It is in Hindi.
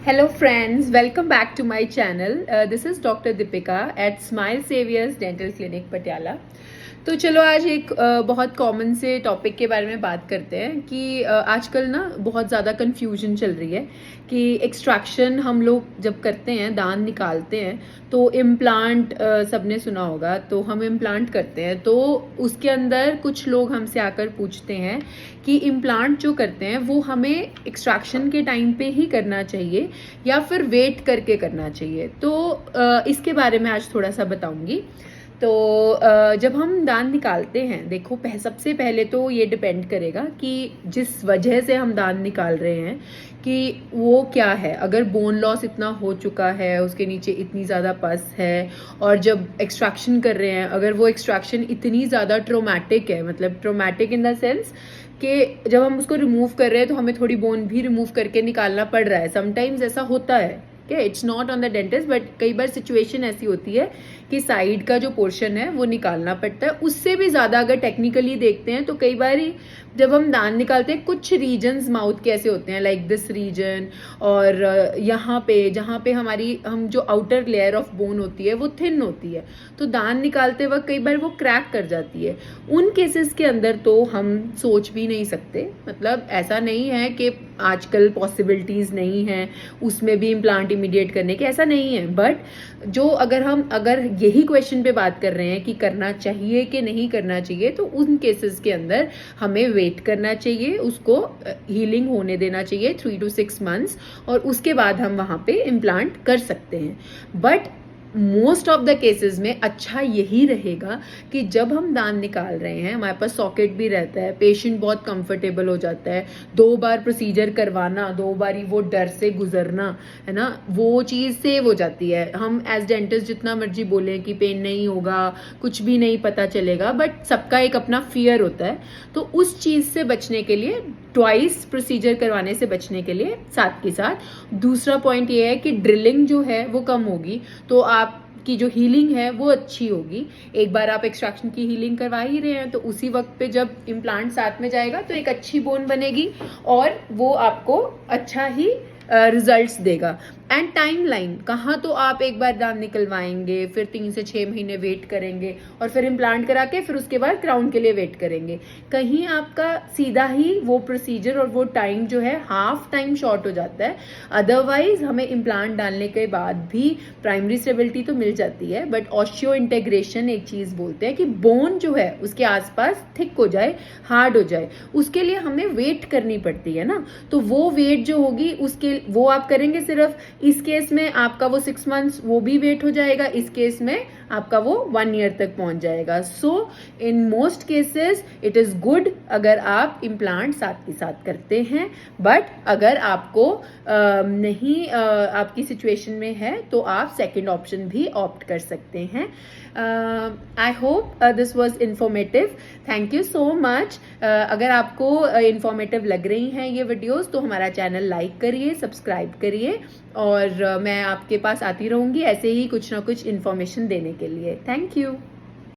Hello friends, welcome back to my channel. This is Dr. Deepika at Smile Saviors Dental Clinic Patiala. तो चलो आज एक बहुत कॉमन से टॉपिक के बारे में बात करते हैं कि आजकल ना बहुत ज़्यादा कन्फ्यूजन चल रही है कि एक्सट्रैक्शन हम लोग जब करते हैं, दांत निकालते हैं तो इम्प्लांट सबने सुना होगा, तो हम इम्प्लांट करते हैं तो उसके अंदर कुछ लोग हमसे आकर पूछते हैं कि इम्प्लांट जो करते हैं वो हमें एक्सट्रैक्शन के टाइम पे ही करना चाहिए या फिर वेट करके करना चाहिए। तो इसके बारे में आज थोड़ा सा बताऊंगी। तो जब हम दांत निकालते हैं, देखो सबसे पहले तो ये डिपेंड करेगा कि जिस वजह से हम दांत निकाल रहे हैं कि वो क्या है। अगर बोन लॉस इतना हो चुका है, उसके नीचे इतनी ज़्यादा पस है और जब एक्सट्रैक्शन कर रहे हैं अगर वो एक्सट्रैक्शन इतनी ज़्यादा ट्रोमैटिक है, मतलब ट्रोमैटिक इन द सेंस कि जब हम उसको रिमूव कर रहे हैं तो हमें थोड़ी बोन भी रिमूव करके निकालना पड़ रहा है। समटाइम्स ऐसा होता है, it's not on the dentist, but कई बार सिचुएशन ऐसी होती है कि साइड का जो पोर्शन है वो निकालना पड़ता है। उससे भी ज़्यादा अगर टेक्निकली देखते हैं तो कई बार ही जब हम दांत निकालते हैं कुछ रीजन्स माउथ के ऐसे होते हैं, लाइक दिस रीजन और यहाँ पे जहाँ पे हम जो आउटर लेयर ऑफ बोन होती है वो थिन होती है, तो दांत निकालते वक्त कई बार वो क्रैक कर जाती है। उन केसेस के अंदर तो हम सोच भी नहीं सकते, मतलब ऐसा नहीं है कि आजकल पॉसिबिलिटीज़ नहीं है उसमें भी इम्प्लांट इमीडिएट करने के, ऐसा नहीं है। बट जो अगर यही क्वेश्चन पे बात कर रहे हैं कि करना चाहिए कि नहीं करना चाहिए, तो उन केसेस के अंदर हमें वेट करना चाहिए, उसको हीलिंग होने देना चाहिए 3 to 6 months, और उसके बाद हम वहाँ पे इम्प्लांट कर सकते हैं। But most of the cases में अच्छा यही रहेगा कि जब हम दांत निकाल रहे हैं हमारे पास सॉकेट भी रहता है, पेशेंट बहुत कंफर्टेबल हो जाता है। 2 बार प्रोसीजर करवाना, 2 बार ही वो डर से गुजरना है ना, वो चीज़ सेव हो जाती है। हम एज डेंटिस्ट जितना मर्जी बोलें कि पेन नहीं होगा, कुछ भी नहीं पता चलेगा, बट सबका एक अपना फियर होता है। तो उस चीज़ से बचने के लिए, ट्वाइस प्रोसीजर करवाने से बचने के लिए, साथ के साथ दूसरा पॉइंट ये है कि ड्रिलिंग जो है वो कम होगी, तो आपकी जो हीलिंग है वो अच्छी होगी। एक बार आप एक्सट्रैक्शन की हीलिंग करवा ही रहे हैं तो उसी वक्त पे जब इम्प्लांट साथ में जाएगा तो एक अच्छी बोन बनेगी और वो आपको अच्छा ही रिजल्ट्स देगा। एंड टाइम लाइन कहाँ, तो आप एक बार दांत निकलवाएंगे, फिर 3 से 6 महीने वेट करेंगे और फिर इम्प्लांट करा के फिर उसके बाद क्राउन के लिए वेट करेंगे। कहीं आपका सीधा ही वो प्रोसीजर और वो टाइम जो है हाफ टाइम शॉर्ट हो जाता है। अदरवाइज हमें इम्प्लांट डालने के बाद भी प्राइमरी स्टेबिलिटी तो मिल जाती है, बट ऑस्टियो इंटेग्रेशन एक चीज़ बोलते हैं कि बोन जो है उसके आसपास थिक हो जाए, हार्ड हो जाए, उसके लिए हमें वेट करनी पड़ती है ना। तो वो वेट जो होगी वो आप करेंगे सिर्फ, इस केस में आपका वो 6 months वो भी वेट हो जाएगा, इस केस में आपका वो 1 year तक पहुंच जाएगा। So in most cases it is good अगर आप इम्प्लांट साथ के साथ करते हैं। बट अगर आपको नहीं आपकी सिचुएशन में है तो आप सेकेंड ऑप्शन भी ऑप्ट कर सकते हैं। I hope this was informative. Thank you so much. अगर आपको इंफॉर्मेटिव लग रही हैं ये वीडियोस तो हमारा चैनल लाइक करिए, सब्सक्राइब करिए और मैं आपके पास आती रहूँगी ऐसे ही कुछ ना कुछ इन्फॉर्मेशन देने के लिए। Thank you.